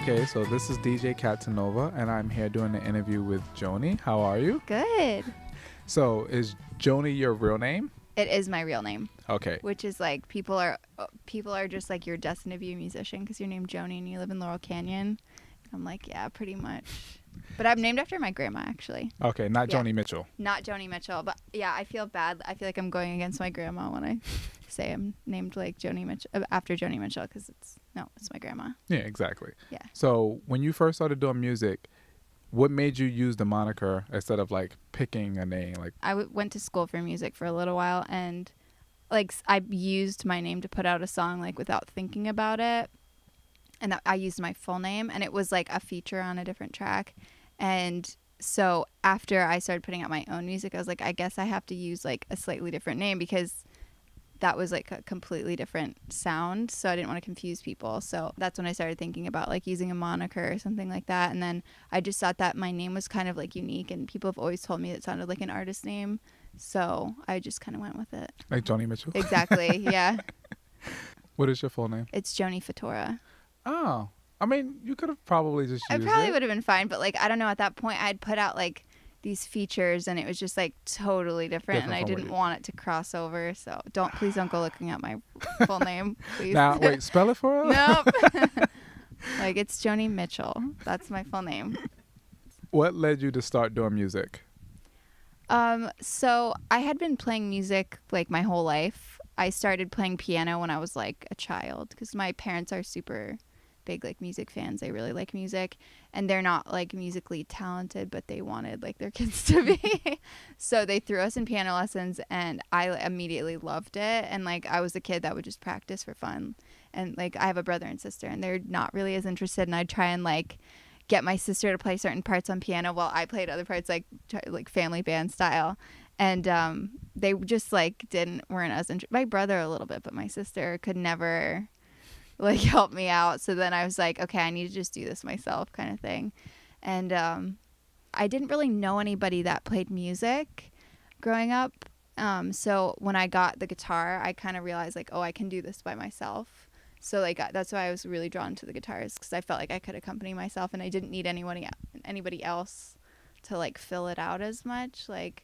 Okay, so this is DJ Catsanova, and I'm here doing an interview with Joni. How are you? Good. So, is Joni your real name? It is my real name. Okay. Which is like people are just like, you're destined to be a musician because you're named Joni and you live in Laurel Canyon. I'm like, yeah, pretty much. But I'm named after my grandma, actually. Okay, not Joni Mitchell. Not Joni Mitchell, but yeah, I feel bad. I feel like I'm going against my grandma when I say I'm named like Joni Mitchell after Joni Mitchell because it's my grandma. Yeah, exactly. Yeah. So when you first started doing music, what made you use the moniker instead of like picking a name? Like I went to school for music for a little while, and like I used my name to put out a song like without thinking about it. And I used my full name, and it was like a feature on a different track. And so after I started putting out my own music, I was like, I guess I have to use like a slightly different name because that was like a completely different sound. So I didn't want to confuse people. So that's when I started thinking about like using a moniker or something like that. And then I just thought that my name was kind of like unique, and people have always told me it sounded like an artist name. So I just kind of went with it. Like Joni Mitchell? Exactly. Yeah. What is your full name? It's Joni Fatora. Oh, I mean, you could have probably just used I probably it. would have been fine, but like, I don't know, at that point I'd put out like these features and it was just like totally different and I didn't want it to cross over. So please don't go looking at my full name, please. Now, wait, spell it for us? Nope. Like, it's Joni Mitchell. That's my full name. What led you to start doing music? So I had been playing music like my whole life. I started playing piano when I was like a child because my parents are super big like music fans. They really like music, and they're not like musically talented, but they wanted like their kids to be. So they threw us in piano lessons, and I immediately loved it. And like, I was a kid that would just practice for fun. And like, I have a brother and sister, and they're not really as interested, and I'd try and like get my sister to play certain parts on piano while I played other parts, like family band style. And they just like weren't as interested. My brother a little bit, but my sister could never like help me out. So then I was like, okay, I need to just do this myself, kind of thing. And I didn't really know anybody that played music growing up. So when I got the guitar, I kind of realized like, oh, I can do this by myself. So like, that's why I was really drawn to the guitars, because I felt like I could accompany myself and I didn't need anybody else to like fill it out as much. Like,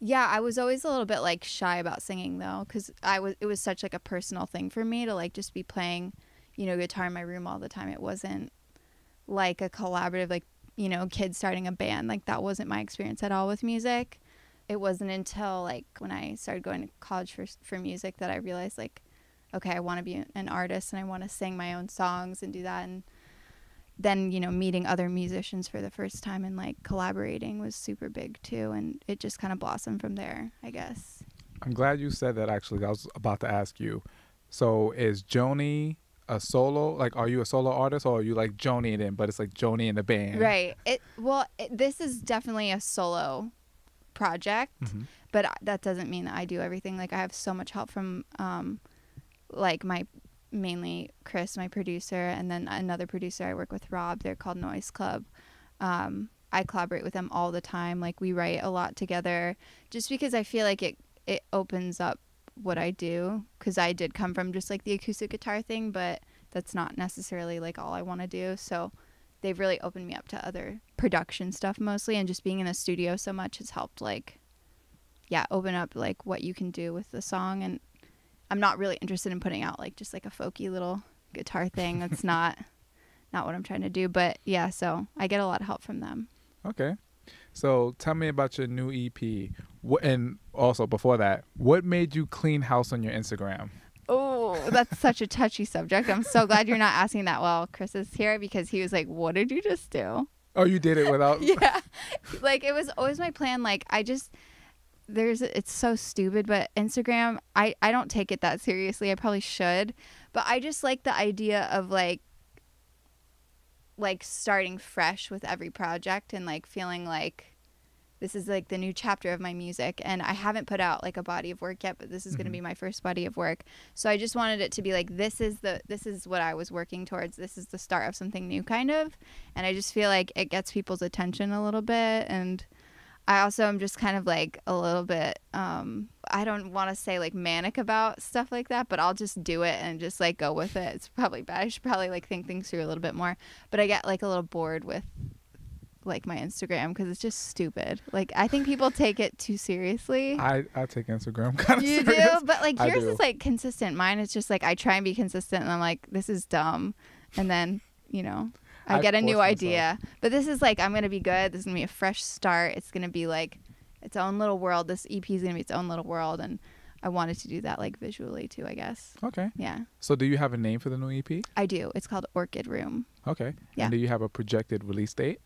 yeah, I was always a little bit like shy about singing though, because it was such like a personal thing for me to like just be playing, guitar in my room all the time. It wasn't like a collaborative, like, kids starting a band. Like, that wasn't my experience at all with music. It wasn't until like when I started going to college for music that I realized like, okay, I want to be an artist and I want to sing my own songs and do that. And then, meeting other musicians for the first time and like collaborating was super big too. And it just kind of blossomed from there, I guess. I'm glad you said that, actually. I was about to ask you. So is Joni a solo? Like, are you a solo artist, or are you like Joni and then, but it's like Joni in the band? Right. This is definitely a solo project, but that doesn't mean that I do everything. Like, I have so much help from, like mainly Chris, my producer, and then another producer I work with, Rob. They're called Noise Club. I collaborate with them all the time. Like, we write a lot together just because I feel like it opens up what I do, because I did come from just like the acoustic guitar thing, but that's not necessarily like all I want to do. So they've really opened me up to other production stuff mostly, and just being in the studio so much has helped like, yeah, open up like what you can do with the song. And I'm not really interested in putting out like just like a folky little guitar thing. That's not what I'm trying to do. But yeah, so I get a lot of help from them. Okay. So tell me about your new EP. And also before that, what made you clean house on your Instagram? Oh, that's such a touchy subject. I'm so glad you're not asking that while Chris is here, because he was like, what did you just do? Oh, you did it without... Yeah. Like, it was always my plan. Like, it's so stupid, but Instagram, I don't take it that seriously. I probably should, but I just like the idea of like starting fresh with every project and like feeling like this is like the new chapter of my music. And I haven't put out like a body of work yet, but this is going to be my first body of work. So I just wanted it to be like, this is what I was working towards. This is the start of something new, kind of. And I just feel like it gets people's attention a little bit, and I also am just kind of like a little bit, I don't want to say like manic about stuff like that, but I'll just do it and just like go with it. It's probably bad. I should probably like think things through a little bit more. But I get like a little bored with like my Instagram because it's just stupid. Like I think people take it too seriously. I take Instagram kind of You serious. do? But like I yours do. is like consistent. Mine is just like I try and be consistent and I'm like, this is dumb. And then, you know, I get a force new myself. idea. But this is like, I'm going to be good. This is going to be a fresh start. It's going to be like its own little world. This EP is going to be its own little world. And I wanted to do that like visually too, I guess. Okay. Yeah, So do you have a name for the new EP? I do. It's called Orchid Room. Okay. Yeah. And do you have a projected release date?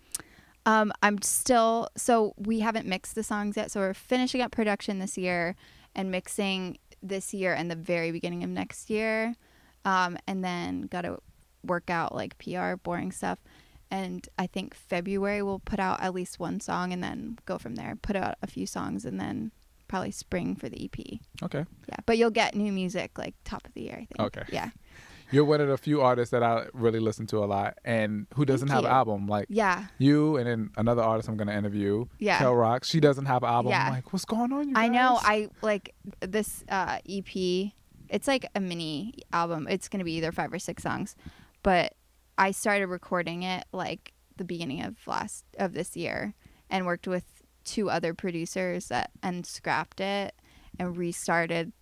I'm still, so we haven't mixed the songs yet. So we're finishing up production this year and mixing this year and the very beginning of next year. And then got to work out like PR, boring stuff. And I think February we'll put out at least one song and then go from there. Put out a few songs and then probably spring for the EP. Okay. Yeah, but you'll get new music like top of the year, I think. Okay. Yeah. You're one of the few artists that I really listen to a lot and who doesn't Thank have an you. album. Like Yeah. you and then another artist I'm going to interview, Yeah. Kel Rock. She doesn't have an album. Yeah. I'm like, what's going on, you guys? I know. I like this EP. It's like a mini album. It's going to be either 5 or 6 songs. But I started recording it like the beginning of this year and worked with 2 other producers and scrapped it and restarted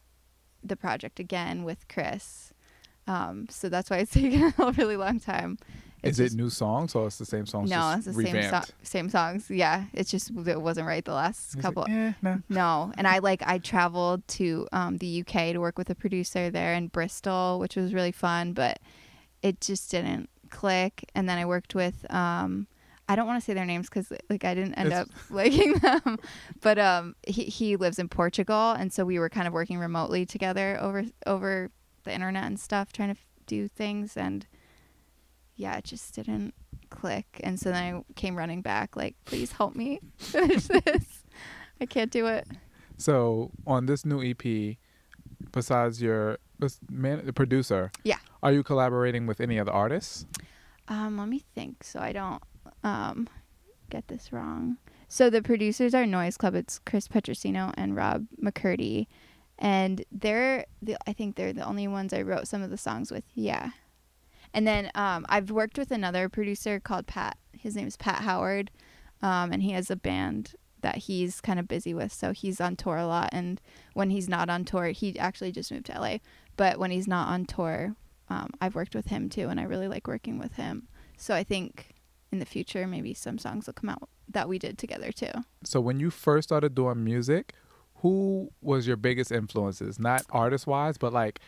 the project again with Chris. So that's why it's taken a really long time. Is it new songs or it's the same songs? No, just it's the revamped? same songs. Yeah, it's just it wasn't right the last It's couple. like, nah. No, and I traveled to the UK to work with a producer there in Bristol, which was really fun, but it just didn't click. And then I worked with I don't want to say their names because like I didn't end up liking them, but he lives in Portugal, and so we were kind of working remotely together over the internet and stuff, trying to do things, and yeah, it just didn't click. And so then I came running back like, please help me finish this. I can't do it. So on this new EP, besides the producer, Yeah. are you collaborating with any other artists? Let me think so I don't get this wrong. So the producers are Noise Club. It's Chris Petrosino and Rob McCurdy, and I think they're the only ones I wrote some of the songs with. Yeah. And then I've worked with another producer called Pat. His name is Pat Howard, and he has a band that he's kind of busy with. So he's on tour a lot, and when he's not on tour, he actually just moved to LA. But when he's not on tour, I've worked with him too, and I really like working with him. So I think in the future, maybe some songs will come out that we did together too. So when you first started doing music, who was your biggest influences? Not artist-wise, but like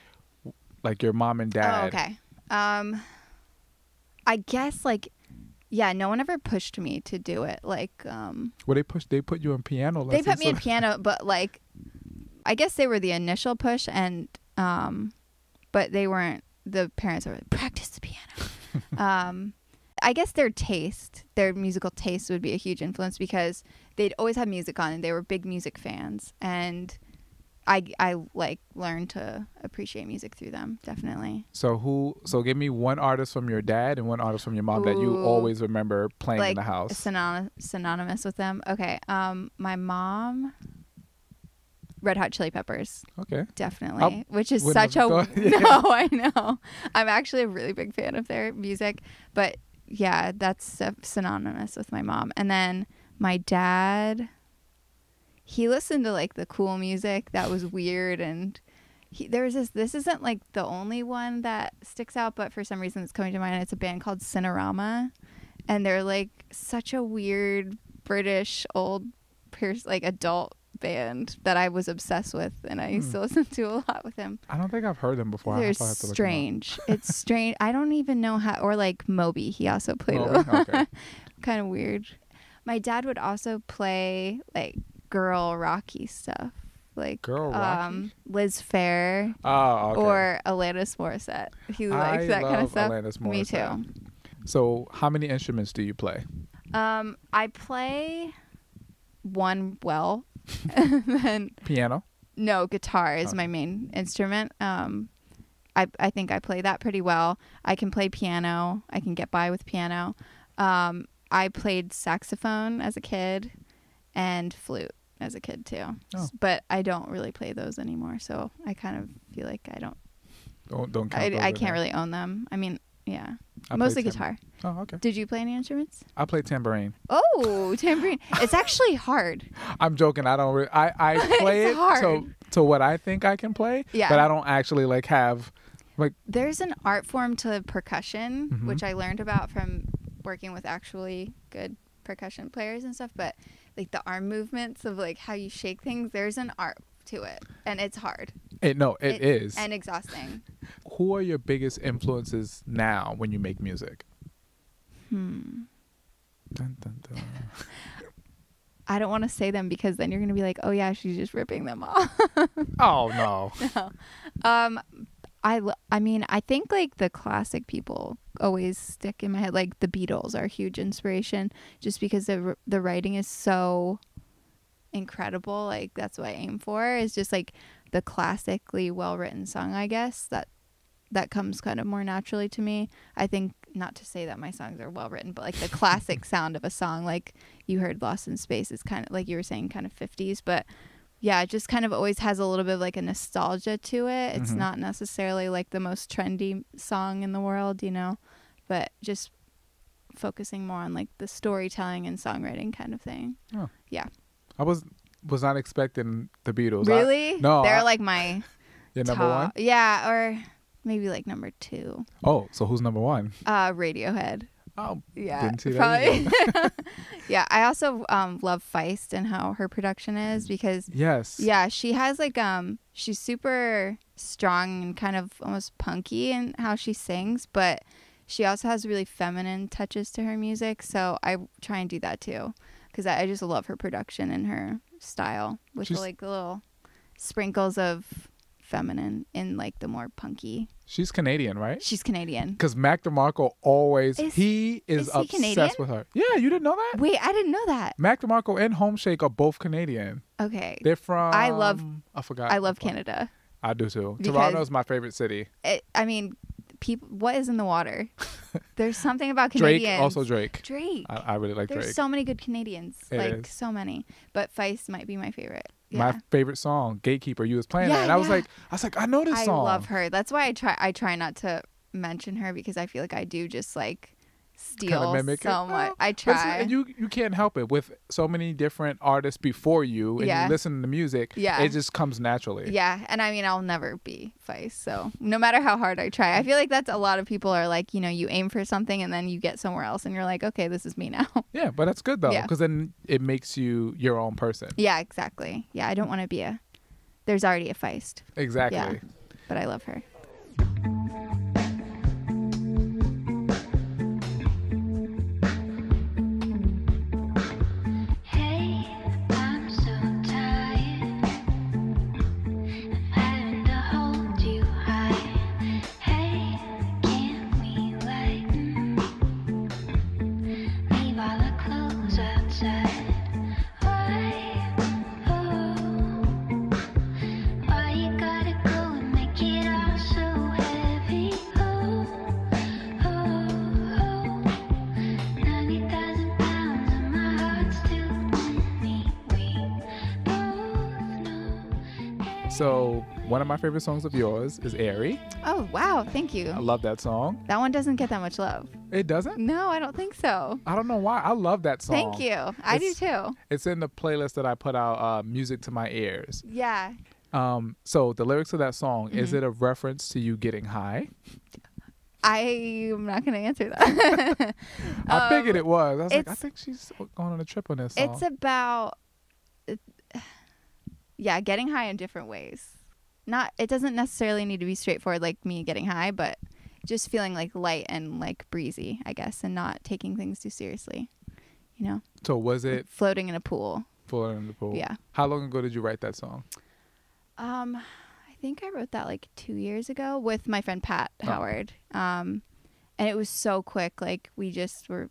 your mom and dad. Oh, okay. I guess like, yeah, no one ever pushed me to do it. Like, Well, they put you in piano they lessons. put me in piano, but like, I guess they were the initial push, and but they weren't the parents that were like, practice the piano. I guess their musical taste would be a huge influence because they'd always have music on and they were big music fans, and I like learned to appreciate music through them, definitely. So give me one artist from your dad and one artist from your mom that you always remember playing in the house. Synonymous with them. Okay. My mom, Red Hot Chili Peppers. Okay. Definitely. Which is wouldn't such have a thought- yeah. No, I know. I'm actually a really big fan of their music, but yeah, that's synonymous with my mom. And then my dad, he listened to like the cool music that was weird, and this isn't like the only one that sticks out, but for some reason it's coming to mind. It's a band called Cinerama, and they're like such a weird British old like adult band that I was obsessed with, and I used to listen to a lot with him. I don't think I've heard them before. They're I'll have to look them up. strange. It's strange. I don't even know how. Or like Moby, he also played Moby? Okay. kind of weird. My dad would also play like girl rocky stuff, like Girl rocky? Liz Phair Oh, okay. or Alanis Morissette. He likes that kind of stuff. Alanis Me Morissette. too. So how many instruments do you play? I play one well, and then Piano? no, guitar is Okay. my main instrument. I think I play that pretty well. I can play piano. I can get by with piano. I played saxophone as a kid, and flute as a kid too. Oh. But I don't really play those anymore, so I kind of feel like I don't Don't count those I in can't there. really own them. I mean, yeah. I Mostly play guitar. Oh, okay. Did you play any instruments? I play tambourine. Oh, tambourine. It's actually hard. I'm joking. I don't. I play It's it hard. to what I think I can play. Yeah. But I don't actually like have like. There's an art form to percussion, Mhm. which I learned about from working with actually good percussion players and stuff. But like the arm movements of like how you shake things, there's an art to it, and it's hard. It is. And exhausting. Who are your biggest influences now when you make music? Dun, dun, dun. I don't want to say them because then you're gonna be like, oh yeah, she's just ripping them off. Oh no. No. I mean, I think like the classic people always stick in my head. Like the Beatles are a huge inspiration, just because the writing is so incredible. Like that's what I aim for. Is just like the classically well written song. I guess that comes kind of more naturally to me. I think, not to say that my songs are well written, but like the classic sound of a song, like you heard Lost in Space, is kind of like you were saying, kind of 50s, but yeah, it just kind of always has a little bit of like a nostalgia to it. It's not necessarily like the most trendy song in the world, you know, but just focusing more on like the storytelling and songwriting kind of thing. Oh. Yeah. I was not expecting the Beatles. Really? No. They're like my your number one? Yeah, or maybe like number 2. Oh, so who's number one? Radiohead. Oh, Yeah, didn't see that probably. Yeah, I also love Feist and how her production is, because yes. yeah, she has like she's super strong and kind of almost punky in how she sings, but she also has really feminine touches to her music. So I try and do that too, because I just love her production and her style with like the little sprinkles of feminine in like the more punky. She's Canadian, right? She's Canadian. Because Mac DeMarco always Is he obsessed Canadian? with her. Yeah, you didn't know that? Wait, I didn't know that. Mac DeMarco and Homeshake are both Canadian. Okay. They're from. I love Canada. Canada. I do too. Because Toronto is my favorite city. I mean, people. What is in the water? There's something about Drake, Canadians. also Drake. Drake. I really like There's Drake. so many good Canadians. It like is. so many. But Feist might be my favorite. Yeah. My favorite song, Gatekeeper. You was playing Yeah, that, and I was yeah. like, I know this song. I love her. That's why I try not to mention her, because I feel like I do just like steal mimic so it. much. Oh, I but try. you can't help it with so many different artists before you, and Yeah. you listen to music. Yeah. It just comes naturally. Yeah, and I mean, I'll never be Feist, so no matter how hard I try. I feel like that's a lot of people are like, you know, you aim for something and then you get somewhere else and you're like, okay, this is me now. Yeah, but that's good though, Yeah. because then it makes you your own person. Yeah, exactly. Yeah, I don't want to be there's already a Feist, Exactly. Yeah. but I love her. Hey, I'm so tired of having to hold you high. Hey, can't we lighten? Leave all the clothes outside. Why you gotta go and make it all so heavy? 90,000 pounds and my heart's still me. We both know. So one of my favorite songs of yours is Airy. Oh, wow, thank you. I love that song. That one doesn't get that much love. It doesn't? No, I don't think so. I don't know why. I love that song. Thank you. I do It's- too. It's in the playlist that I put out, Music to My Ears. Yeah. So the lyrics of that song, is Mm-hmm. it a reference to you getting high? I'm not going to answer that. I figured it was. I was like, I it's- think she's going on a trip on this song. It's about, yeah, getting high in different ways. It doesn't necessarily need to be straightforward like me getting high, but just feeling like light and like breezy, I guess, and not taking things too seriously. You know, So was it floating in a pool. Floating in the Pool? Yeah. How long ago did you write that song? I think I wrote that like 2 years ago with my friend Pat Howard. And it was so quick. Like we just were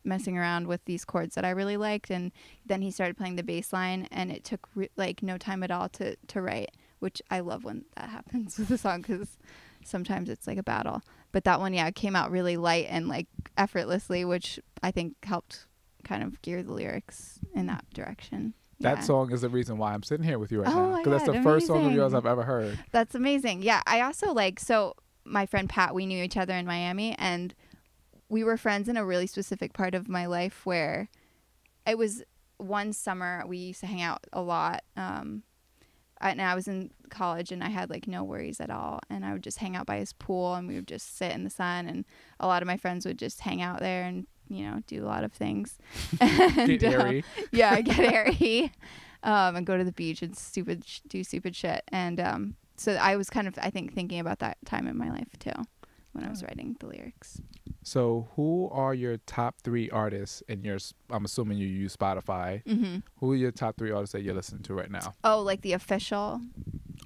messing around with these chords that I really liked, and then he started playing the bass line, and it took like no time at all to write, which I love when that happens with a song, because sometimes it's like a battle. But that one, yeah, it came out really light and like effortlessly, which I think helped kind of gear the lyrics in that direction. That Yeah. song is the reason why I'm sitting here with you right Oh now. my Because that's the God, first song of yours amazing. I've ever heard. That's amazing. Yeah, I also so my friend Pat, we knew each other in Miami, and we were friends in a really specific part of my life where it was one summer we used to hang out a lot. And I was in college and I had like no worries at all, and I would just hang out by his pool and we would just sit in the sun, and a lot of my friends would just hang out there and do a lot of things. And, Get airy. yeah, get airy, and go to the beach and do stupid shit. And so I was kind of, I think, thinking about that time in my life too when I was writing the lyrics. So who are your top 3 artists in your, I'm assuming you use Spotify. Mm-hmm. Who are your top 3 artists that you're listening to right now? Oh, like the official.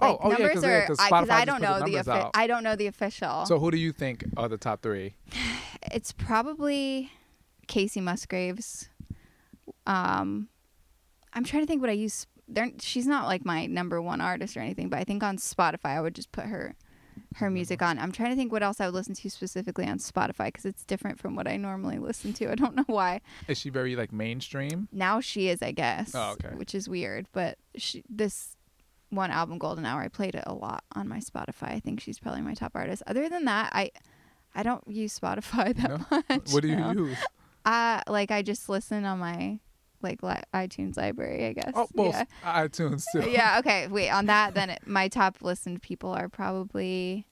Oh, Like yeah, numbers, because or Spotify I just don't put the know the numbers out. I don't know the official. So who do you think are the top 3? It's probably Casey Musgraves. I'm trying to think what I use. She's not like my number one artist or anything, but I think on Spotify I would just put her music on. I'm trying to think what else I would listen to specifically on Spotify because it's different from what I normally listen to. I don't know why. Is she very like mainstream? Now she is, I guess. Oh, okay. Which is weird, but this one album, Golden Hour, I played it a lot on my Spotify. I think she's probably my top artist. Other than that, I don't use Spotify that much. What do you no. use? I just listen on my iTunes library, I guess. Oh, well, yeah. iTunes too. Yeah, okay. Wait, on that then my top listened people are probably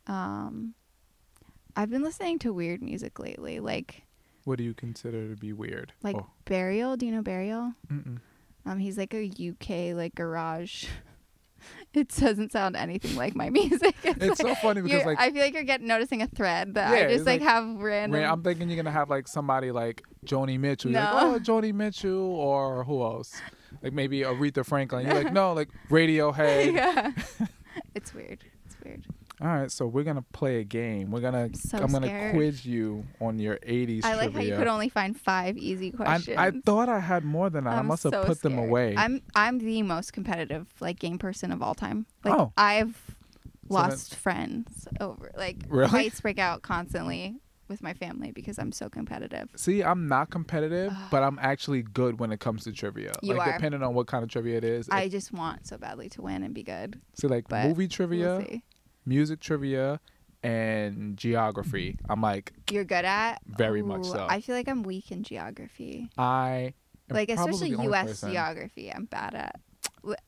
I've been listening to weird music lately, like What do you consider to be weird? Oh. Burial. Do you know Burial? Mm-mm. He's like a UK like garage. It doesn't sound anything like my music. It's so funny because like I feel like you're noticing a thread that Yeah, I just it's like have random. I'm thinking you're gonna have like somebody like Joni Mitchell. You're No. like, oh, Joni Mitchell, or who else? Like maybe Aretha Franklin. You're like, no, like Radiohead. Yeah. It's weird. It's weird. All right, so we're gonna play a game. I'm gonna scared. quiz you on your 80s I like trivia. how you could only find 5 easy questions. I thought I had more than that. I I'm must have so put them scared. away. I'm the most competitive game person of all time. Like Oh. I've So lost friends over Really? fights break out constantly with my family because I'm so competitive. See, I'm not competitive, but I'm actually good when it comes to trivia. You like are. depending on what kind of trivia it is. I just want so badly to win and be good. See, like but movie trivia, We'll see. music trivia, and geography. I'm like You're good at? Very much so. I feel like I'm weak in geography. I am Like probably especially the only U.S. person- geography, I'm bad at.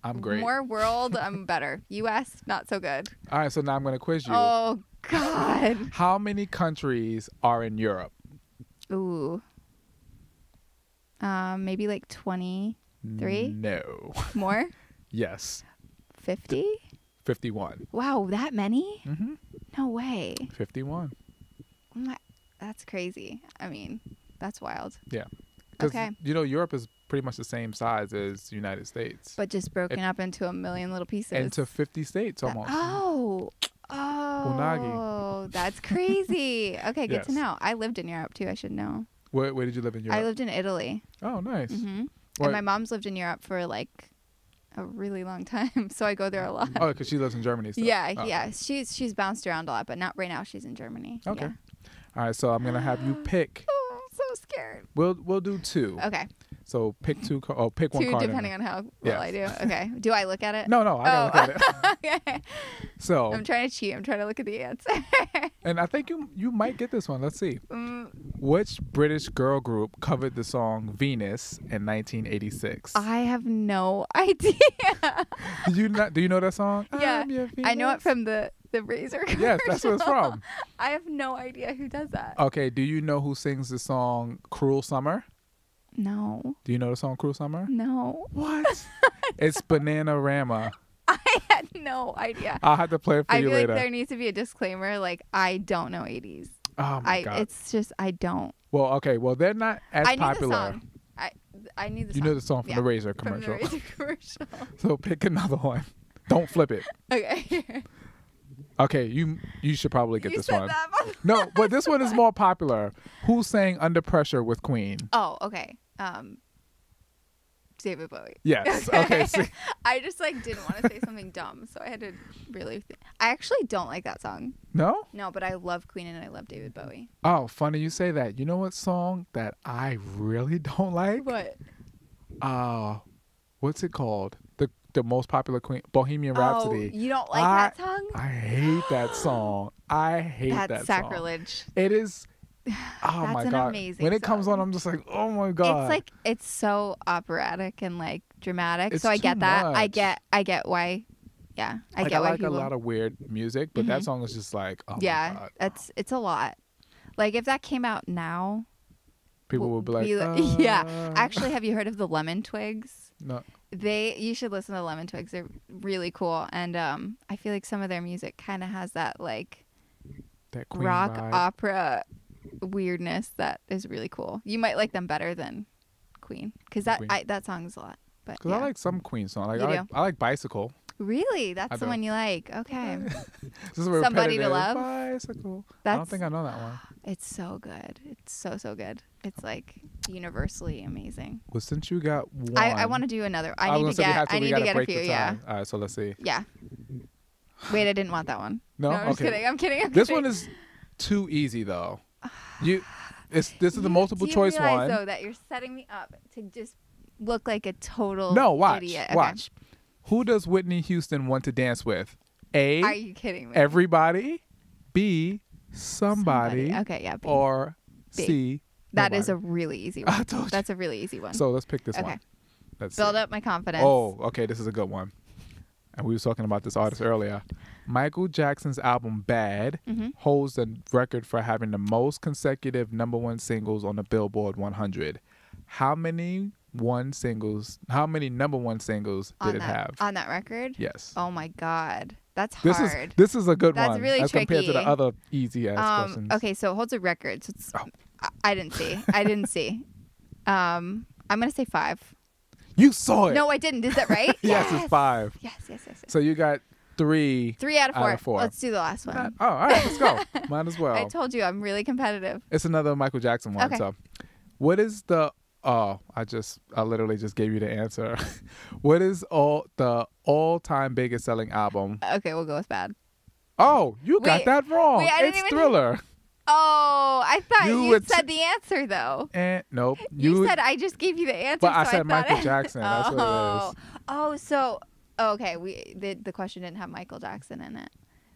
I'm great. More world, I'm better. U.S. not so good. All right, so now I'm gonna quiz you. Oh God. How many countries are in Europe? Ooh. Maybe like 23 No. more. Yes. 50. 51. Wow, that many? Mm-hmm. No way. 51. That's crazy. I mean, that's wild. Yeah. Because Okay. Europe is pretty much the same size as the United States. But just broken up into a million little pieces. Into 50 states almost. Oh, that's crazy. Okay, good to Yes. know. I lived in Europe too. I should know. Where did you live in Europe? I lived in Italy. Oh, nice. Hmm What- And my mom's lived in Europe for like a really long time, so I go there a lot. Oh, because she lives in Germany. Still. Yeah, Oh. yeah. She's bounced around a lot, but not right now. She's in Germany. Okay. Yeah. All right, so I'm gonna have you pick. Oh, I'm so scared. We'll do 2. Okay. So pick 2. Pick one 2 card. depending on how well I do. Okay. Do I look at it? No, I gotta look at it. Okay. So, I'm trying to cheat. I'm trying to look at the answer. and I think you might get this one. Let's see. Mm, Which British girl group covered the song Venus in 1986? I have no idea. Do you know that song? Yeah, I'm your I know it Venus. from the Razor commercial. Yes, that's what it's from. I have no idea who does that. Okay, do you know who sings the song Cruel Summer? No. Do you know the song Cruel Summer? No. What? It's Bananarama. I had no idea. I'll have to play it for I you feel later. like there needs to be a disclaimer. Like, I don't know 80s. Oh my god. It's just, I don't. Well, okay. Well, they're not as I knew popular. the song. I knew the You song. know the song from Yeah, the Razor from the commercial. Razor commercial. So pick another one. Don't flip it. Okay. Okay, you should probably get You this said one. that. No, but this one is more popular. Who sang Under Pressure with Queen? Oh, okay. David Bowie. Yes. Okay. See. I just like didn't want to say something dumb, so I had to really. I actually don't like that song. No? No, but I love Queen and I love David Bowie. Oh, funny you say that. You know what song that I really don't like? What? What's it called? The most popular Queen, Bohemian Rhapsody. Oh, you don't like that song? I hate that song. I hate that That's song. sacrilege. It is. Oh That's my an god! amazing When it comes song. on, I'm just like, oh my god! It's like it's so operatic and like dramatic. It's So I too get that. I much. get why. Yeah, I Like, get I why like people. a lot of weird music, but that Mhm. song is just like, oh my Yeah, god! it's a lot. Like if that came out now, People would be like, yeah. Actually, have you heard of the Lemon Twigs? no. You should listen to the Lemon Twigs. They're really cool, and I feel like some of their music kind of has that like That Queen rock vibe. opera weirdness that is really cool. You might like them better than Queen because Queen. that song's a lot. But Because yeah. I like some Queen song. Like You I do? like Bicycle. Really, that's I the do. one you like. Okay, This is Somebody to repetitive. Love? Bicycle. I that's don't think I know that one. it's so good. It's so good. It's like universally amazing. Well, since you got one, I want to do another. I was need to gonna say we get. have to- I we need to gotta get a break few. the Yeah, time. All right, so let's see. yeah. Wait, I didn't want that one. No, I'm just okay. kidding. I'm kidding. This one is too easy though. This is the multiple choice Do you realize, one. though, that you're setting me up to just look like a total No, watch, idiot? Okay. watch. Who does Whitney Houston want to dance with? A. Are you kidding me? Everybody. B. Somebody. Okay, yeah. B. Or B. C. That is a nobody. really easy I one. told you. That's a really easy one. So let's pick this Okay. one. Let's Build see. up my confidence. Oh, okay. This is a good one. And we were talking about this artist earlier. Michael Jackson's album Bad Mm-hmm. holds the record for having the most consecutive #1 singles on the Billboard 100. How many #1 singles did it have? On that record? Yes. Oh my God. That's This hard. is a good That's one really as compared to the tricky. other easy ass questions. Okay, so it holds a record. So it's, Oh. I didn't see. I didn't see. I'm gonna say 5. You saw it. No, I didn't. Is that right? Yes, it's 5. Yes. So you got 3. 3 out of 4. Out of 4. Let's do the last one. Oh, all right, let's go. Might as well. I told you I'm really competitive. It's another Michael Jackson one. Okay. So, what is the? Oh, I literally just gave you the answer. What is the all-time biggest selling album? Okay, we'll go with Bad. Oh, you got Wait, that wrong. wait, I didn't It's even- Thriller. Oh, I thought You you, would said the answer though. And nope. You said I just gave you the answer. But I so said thought Michael Jackson. That's what it is. Oh, so okay. The question didn't have Michael Jackson in it.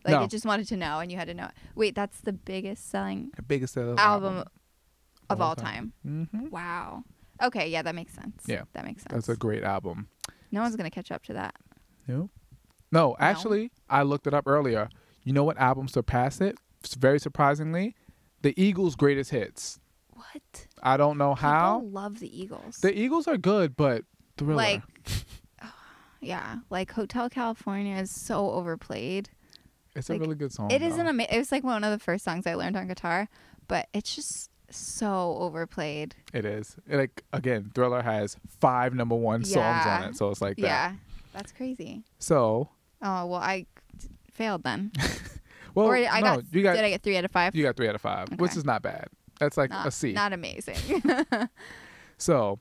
Like No. it just wanted to know, and you had to know it. Wait, that's the biggest selling The biggest selling album of all all time. Mm-hmm. Wow. Okay, yeah, that makes sense. Yeah. that makes sense. That's a great album. No one's gonna catch up to that. Nope. No, actually, I looked it up earlier. You know what album surpassed it? Very surprisingly, the Eagles' greatest hits. What? I don't know how. People love the Eagles. The Eagles are good, but Thriller. Like, yeah, like Hotel California is so overplayed. it's like, a really good song. It is though. it was like one of the first songs I learned on guitar, but it's just so overplayed. It is. Like again, Thriller has 5 #1 songs Yeah. on it, so it's like that. Yeah, that's crazy. So, Oh well, I failed then. well, Or did I get 3 out of 5? you got 3 out of 5, which Okay. is not bad. That's like not, a C. Not amazing. So,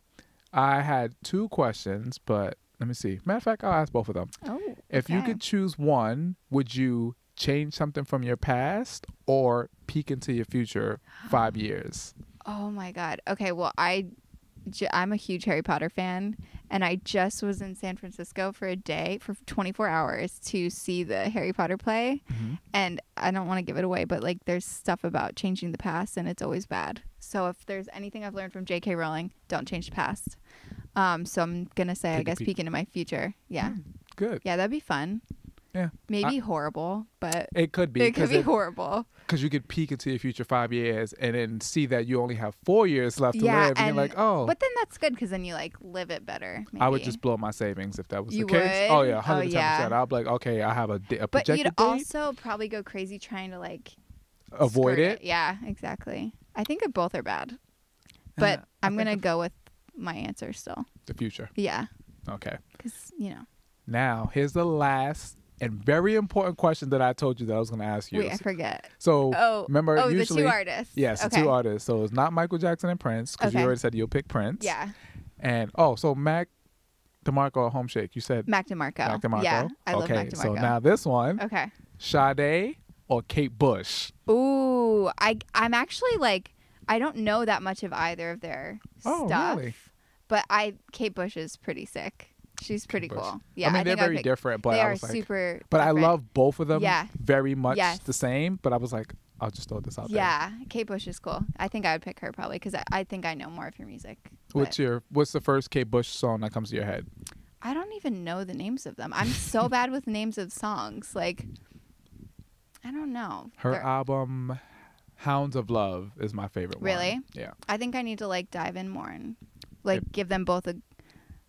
I had 2 questions, but let me see. Matter of fact, I'll ask both of them. Oh. If you okay. could choose one, would you change something from your past or peek into your future 5 years? Oh my God. Okay. Well, I'm a huge Harry Potter fan, and I just was in San Francisco for a day for 24 hours to see the Harry Potter play. And I don't want to give it away, but like there's stuff about changing the past, and it's always bad. So if there's anything I've learned from J.K. Rowling, don't change the past. So I'm gonna say, I Take a guess, peek. peek into my future. Yeah. Good. Yeah, that'd be fun. Yeah. Maybe horrible, but It could be it could be because horrible. you could peek into your future 5 years and then see that you only have 4 years left to Yeah, live, and you're like, oh. But then that's good because then you like live it better. I would maybe. just blow my savings if that was You the case. would? Oh yeah, 110%. Oh, yeah. I'll be like, okay, I have a But projected you'd date. also probably go crazy trying to like Avoid skirt it. Yeah, exactly. I think that both are bad. But I I'm think gonna go with my answer still. the future. Yeah, Okay. because Now here's the last and very important question that I told you that I was going to ask you. wait, I forget. So remember, Oh, usually the 2 artists. yes, okay. the 2 artists. So it's not Michael Jackson and Prince because you Okay. already said you'll pick Prince. Yeah. And so Mac DeMarco or Home Shake? You said Mac DeMarco. Mac DeMarco. Yeah, I love okay, Mac DeMarco. so now this one, Okay. Sade or Kate Bush? Ooh, I'm actually like, I don't know that much of either of their stuff. Really? But Kate Bush is pretty sick. She's pretty Bush. cool. Yeah, I mean, they're think very different, but they I are was like, super. but I different. love both of them Yeah. very much Yes. the same. But I was like, I'll just throw this out there. Yeah, Kate Bush is cool. I think I would pick her probably because I think I know more of your music. What's the first Kate Bush song that comes to your head? I don't even know the names of them. I'm so bad with names of songs. Like, I don't know. Her They're- album Hounds of Love is my favorite one. Really? Yeah. I think I need to like dive in more and like give them both a.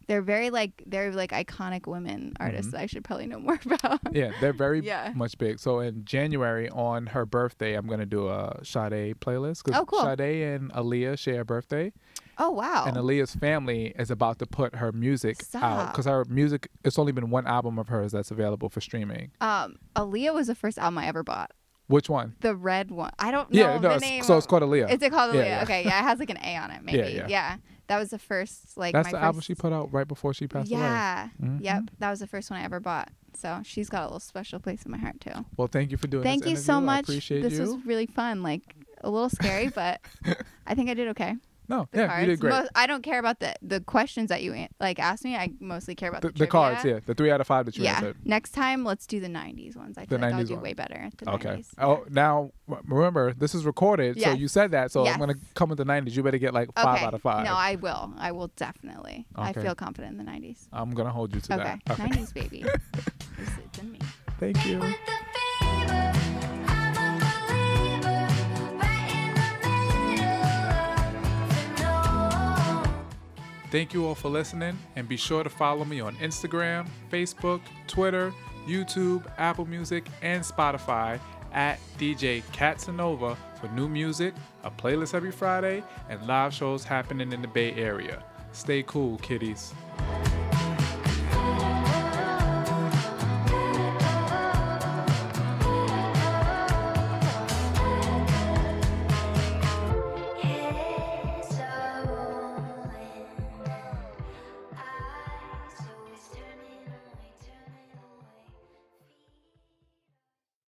They're iconic women artists that I should probably know more about. Yeah, they're very Yeah. much big. So in January on her birthday, I'm going to do a Sade playlist. 'Cause Oh, cool. Sade and Aaliyah share a birthday. Oh wow. And Aaliyah's family is about to put her music out. Stop. Because her music, it's only been one album of hers that's available for streaming. Aaliyah was the first album I ever bought. Which one? The red one. I don't know Yeah, no, the name. so it's called Aaliyah. Is it called Aaliyah? Yeah. Okay, yeah, it has like an A on it, maybe. Yeah. Yeah. That was the first like That's my the first... album she put out right before she passed away. Yeah. Mhm. Yep. That was the first one I ever bought. So she's got a little special place in my heart too. Well, thank you for doing Thank this you so interview. I much. appreciate This you. was really fun. Like a little scary, but I think I did okay. No, The yeah, cards. you did great. I don't care about the questions that you like asked me. I mostly care about the The cards, yeah. The 3 out of 5 that you Yeah. answered. Next time, let's do the 90s ones. I feel like I'll 90s do one. way better at the Okay. 90s. Oh, now remember this is recorded, so Yes. you said that. So Yes. I'm gonna come with the 90s. You better get like 5 out of 5. No, I will. I will definitely. I Okay. feel confident in the 90s. I'm gonna hold you to Okay. that. 90s, baby. It's in me. Thank you. With the fever, I'm a believer, right in the middle of it all. Thank you all for listening, and be sure to follow me on Instagram, Facebook, Twitter, YouTube, Apple Music, and Spotify at DJ Catsanova for new music, a playlist every Friday, and live shows happening in the Bay Area. Stay cool, kiddies.